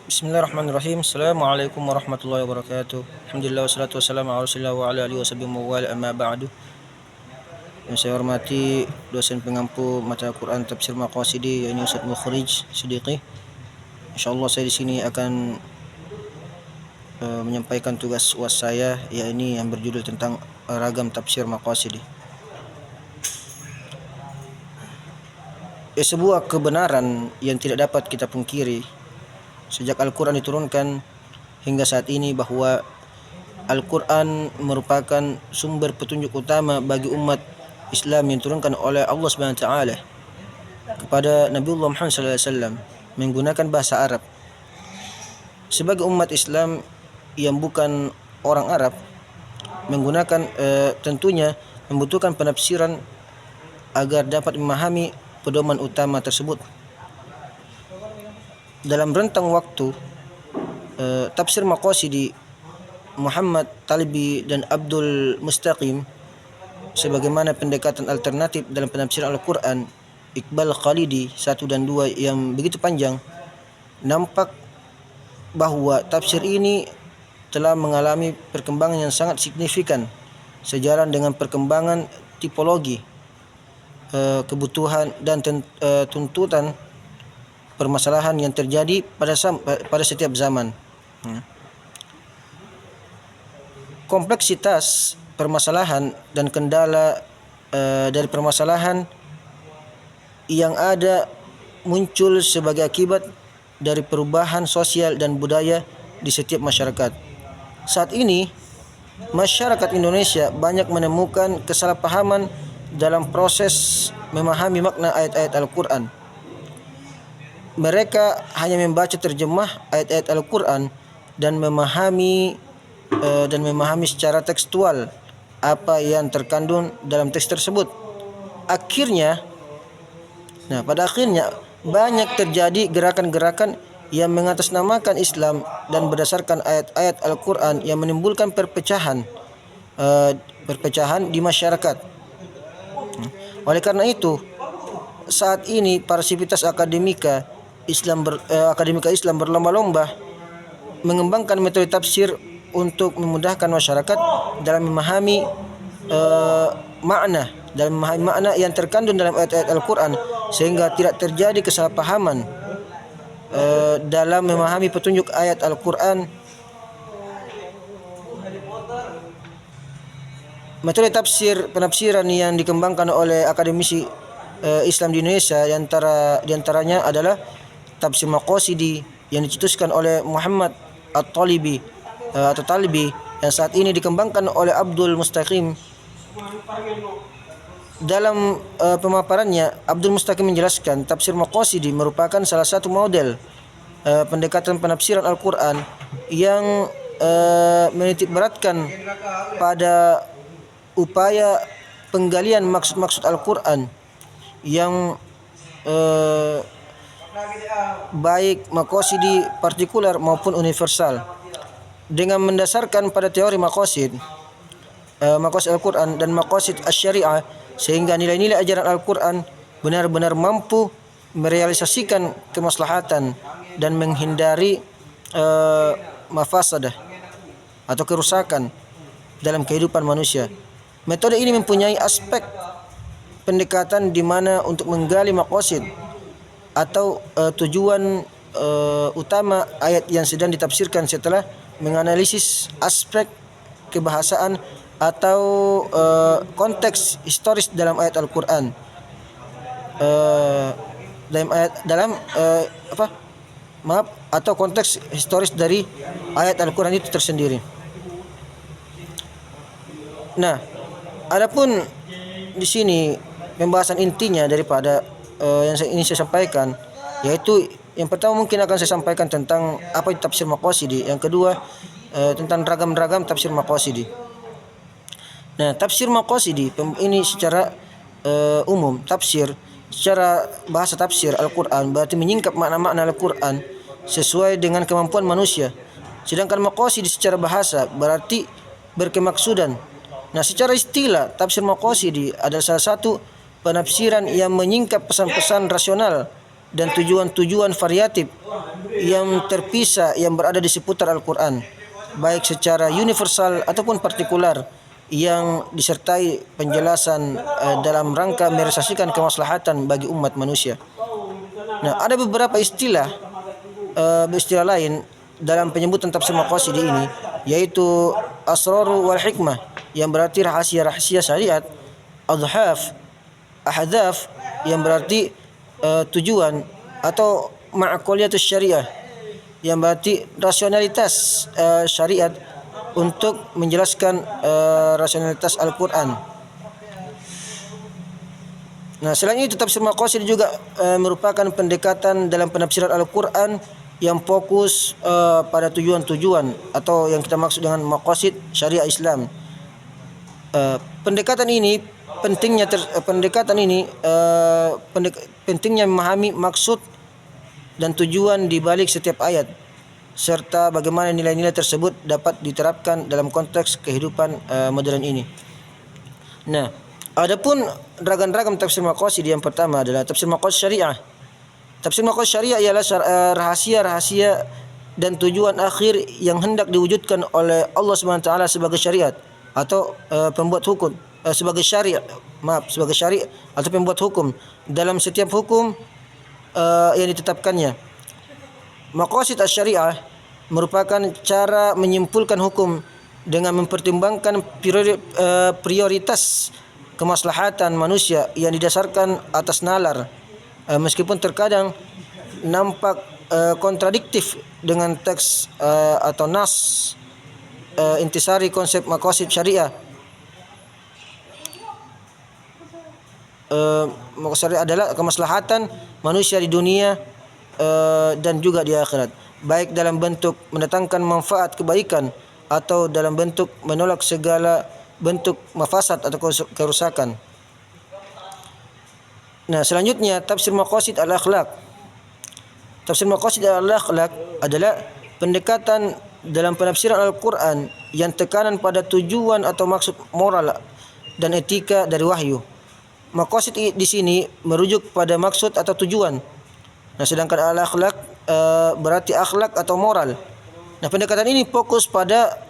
Bismillahirrahmanirrahim. Assalamualaikum warahmatullahi wabarakatuh. Alhamdulillah wassalatu wassalamu ala Rasulillah wa ala alihi washabihi wa wala amma ba'du. Yang saya hormati dosen pengampu mata Quran tafsir Maqasidi yakni Ustaz Mukhrij Siddiqi. Insyaallah saya di sini akan menyampaikan tugas UAS saya yakni yang berjudul tentang ragam tafsir Maqasidi. Sebuah kebenaran yang tidak dapat kita pungkiri sejak Al-Quran diturunkan hingga saat ini bahwa Al-Quran merupakan sumber petunjuk utama bagi umat Islam yang diturunkan oleh Allah Subhanahu wa taala kepada Nabiullah Muhammad sallallahu alaihi wasallam menggunakan bahasa Arab. Sebagai umat Islam yang bukan orang Arab menggunakan tentunya membutuhkan penafsiran agar dapat memahami pedoman utama tersebut. Dalam rentang waktu tafsir Maqasidi Muhammad Talibi dan Abdul Mustaqim sebagaimana pendekatan alternatif dalam penafsiran Al-Quran Iqbal Khalidi 1 dan 2 yang begitu panjang, nampak bahwa tafsir ini telah mengalami perkembangan yang sangat signifikan sejalan dengan perkembangan tipologi, kebutuhan dan tuntutan permasalahan yang terjadi pada setiap zaman. Kompleksitas permasalahan dan kendala dari permasalahan yang ada muncul sebagai akibat dari perubahan sosial dan budaya di setiap masyarakat. Saat ini masyarakat Indonesia banyak menemukan kesalahpahaman dalam proses memahami makna ayat-ayat Al-Quran. Mereka hanya membaca terjemah ayat-ayat Al-Quran dan memahami secara tekstual apa yang terkandung dalam teks tersebut. Pada akhirnya banyak terjadi gerakan-gerakan yang mengatasnamakan Islam dan berdasarkan ayat-ayat Al-Quran yang menimbulkan perpecahan di masyarakat. Oleh karena itu, saat ini para sivitas akademika Islam berlomba-lomba mengembangkan metode tafsir untuk memudahkan masyarakat dalam memahami makna yang terkandung dalam ayat-ayat Al-Quran sehingga tidak terjadi kesalahpahaman dalam memahami petunjuk ayat Al-Quran. Metode penafsiran yang dikembangkan oleh akademisi Islam di Indonesia di antaranya adalah tafsir Maqasidi yang dicetuskan oleh Muhammad At-Talibi atau Talibi yang saat ini dikembangkan oleh Abdul Mustaqim. Dalam pemaparannya, Abdul Mustaqim menjelaskan tafsir Maqasidi merupakan salah satu model pendekatan penafsiran Al-Quran yang menitik beratkan pada upaya penggalian maksud-maksud Al-Quran yang baik Maqasidi partikular maupun universal, dengan mendasarkan pada teori maqasid Al-Quran dan maqasid asy-syariah, sehingga nilai-nilai ajaran Al-Quran benar-benar mampu merealisasikan kemaslahatan dan menghindari mafasadah atau kerusakan dalam kehidupan manusia. Metode ini mempunyai aspek pendekatan di mana untuk menggali maqasid atau tujuan utama ayat yang sedang ditafsirkan setelah menganalisis aspek kebahasaan atau konteks historis dalam ayat Al-Quran, atau konteks historis dari ayat Al-Quran itu tersendiri. Nah, adapun di sini pembahasan intinya daripada yang ingin saya sampaikan, yaitu yang pertama mungkin akan saya sampaikan tentang apa itu tafsir Maqasidi. Yang kedua tentang ragam-ragam tafsir Maqasidi. Nah, tafsir Maqasidi ini secara umum, tafsir secara bahasa tafsir Al-Quran berarti menyingkap makna-makna Al-Quran sesuai dengan kemampuan manusia. Sedangkan Maqasidi secara bahasa berarti berkemaksudan. Nah, secara istilah tafsir Maqasidi adalah salah satu penafsiran yang menyingkap pesan-pesan rasional dan tujuan-tujuan variatif yang terpisah yang berada di seputar Al-Quran, baik secara universal ataupun partikular, yang disertai penjelasan dalam rangka merealisasikan kemaslahatan bagi umat manusia. Nah, ada beberapa istilah lain dalam penyebutan tafsir maqasid ini, yaitu asraru wal hikmah, yang berarti rahasia-rahasia syariat, ahdaf yang berarti tujuan, atau ma'quliyatus syariah yang berarti rasionalitas syariat untuk menjelaskan rasionalitas Al-Quran. Nah, selain itu tafsir maqasid juga merupakan pendekatan dalam penafsiran Al-Quran yang fokus pada tujuan-tujuan atau yang kita maksud dengan maqasid syariah Islam. Pentingnya memahami maksud dan tujuan di balik setiap ayat, serta bagaimana nilai-nilai tersebut dapat diterapkan dalam konteks kehidupan modern ini. Nah, adapun ragam-ragam tafsir maqasid, yang pertama adalah tafsir maqasid syariah. Tafsir maqasid syariah ialah rahasia-rahasia dan tujuan akhir yang hendak diwujudkan oleh Allah Subhanahu wa taala sebagai syariat atau pembuat hukum, sebagai syariat atau pembuat hukum dalam setiap hukum yang ditetapkannya. Maqasid asy-syariah merupakan cara menyimpulkan hukum dengan mempertimbangkan prioritas kemaslahatan manusia yang didasarkan atas nalar, meskipun terkadang nampak kontradiktif dengan teks atau nas intisari konsep maqasid syariah. Maqasid syariah adalah kemaslahatan manusia di dunia dan juga di akhirat, baik dalam bentuk mendatangkan manfaat kebaikan atau dalam bentuk menolak segala bentuk mafasad atau kerusakan. Nah, selanjutnya tafsir maqasid al-akhlaq. Tafsir maqasid al-akhlaq adalah pendekatan dalam penafsiran Al-Quran yang tekanan pada tujuan atau maksud moral dan etika dari wahyu. Maqasid di sini merujuk pada maksud atau tujuan. Nah, sedangkan al-akhlaq berarti akhlak atau moral. Nah, pendekatan ini fokus pada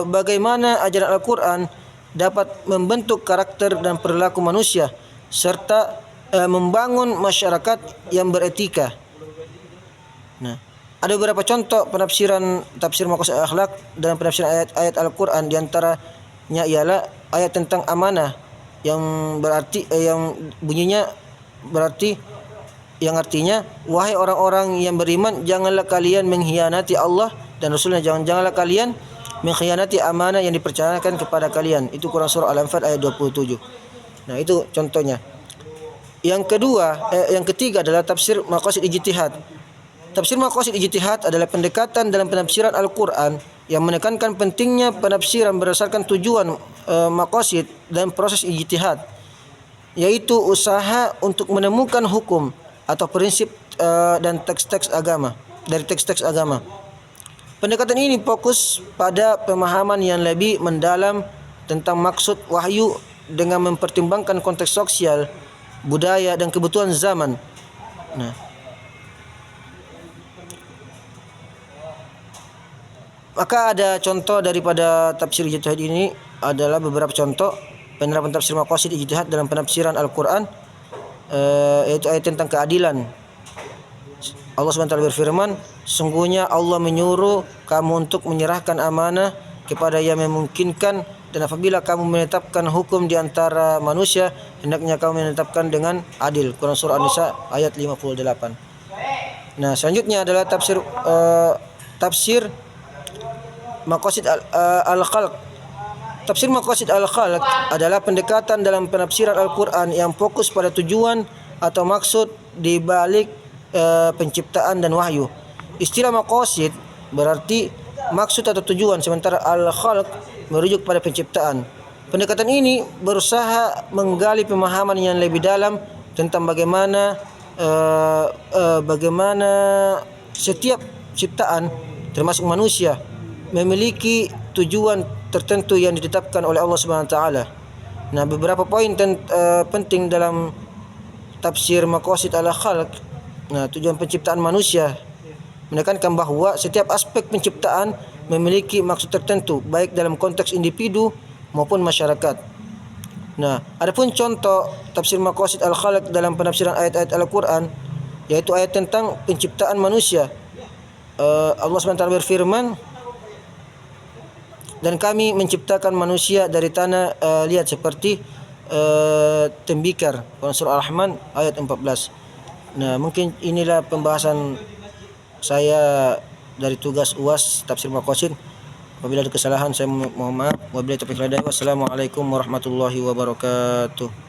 bagaimana ajaran Al-Quran dapat membentuk karakter dan perilaku manusia serta membangun masyarakat yang beretika. Nah, ada beberapa contoh penafsiran tafsir maqasid al-akhlaq dalam penafsiran ayat-ayat Al-Quran. Di antaranya ialah ayat tentang amanah yang berarti yang bunyinya berarti yang artinya, wahai orang-orang yang beriman, janganlah kalian mengkhianati Allah dan Rasulnya, janganlah kalian mengkhianati amanah yang dipercayakan kepada kalian. Itu Quran surah Al-Anfal ayat 27. Nah, itu contohnya. Yang ketiga adalah tafsir maqasid ijtihad. Tafsir maqasid ijtihad adalah pendekatan dalam penafsiran Al-Quran yang menekankan pentingnya penafsiran berdasarkan tujuan maqasid dan proses ijtihad, yaitu usaha untuk menemukan hukum atau prinsip dan teks-teks agama dari teks-teks agama. Pendekatan ini fokus pada pemahaman yang lebih mendalam tentang maksud wahyu dengan mempertimbangkan konteks sosial, budaya dan kebutuhan zaman. Nah, maka ada contoh daripada tafsir ijtihad ini adalah beberapa contoh penerapan tafsir maqasid ijtihad dalam penafsiran Al-Quran, yaitu ayat tentang keadilan. Allah SWT berfirman, sesungguhnya Allah menyuruh kamu untuk menyerahkan amanah kepada yang memungkinkan, dan apabila kamu menetapkan hukum di antara manusia, hendaknya kamu menetapkan dengan adil. Quran surah An-Nisa ayat 58. Nah, selanjutnya adalah tafsir maqasid al-khalq. Tafsir maqasid al-khalq adalah pendekatan dalam penafsiran Al-Quran yang fokus pada tujuan atau maksud di balik penciptaan dan wahyu. Istilah maqasid berarti maksud atau tujuan, sementara al-khalq merujuk pada penciptaan. Pendekatan ini berusaha menggali pemahaman yang lebih dalam tentang bagaimana setiap ciptaan termasuk manusia memiliki tujuan tertentu yang ditetapkan oleh Allah Subhanahu wa taala. Nah, beberapa poin penting dalam tafsir maqasid al-khalq Nah, tujuan penciptaan manusia menekankan bahwa setiap aspek penciptaan memiliki maksud tertentu baik dalam konteks individu maupun masyarakat. Nah, adapun contoh tafsir maqasid al-khalq dalam penafsiran ayat-ayat Al-Qur'an yaitu ayat tentang penciptaan manusia. Allah SWT berfirman, dan kami menciptakan manusia dari tanah liat seperti tembikar. Surah Al-Rahman ayat 14. Nah, mungkin inilah pembahasan saya dari tugas UAS tafsir maqasid. Apabila ada kesalahan saya mohon maaf. Wabillahi taufiq wal hidayah. Wassalamualaikum warahmatullahi wabarakatuh.